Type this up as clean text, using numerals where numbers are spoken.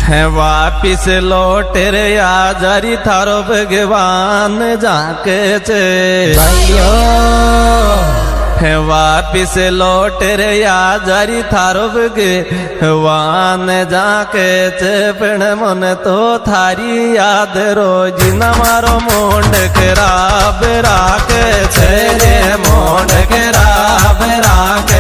है वापिस लौट रे आजारी थारो भगवान जाके चे भाइयों है वापिस लौट रे आजारी थारो भगवान जाके चे पण मन तो थारी याद रोज न मारो मोंड खराब राखे छे रे मोंड खराब राखे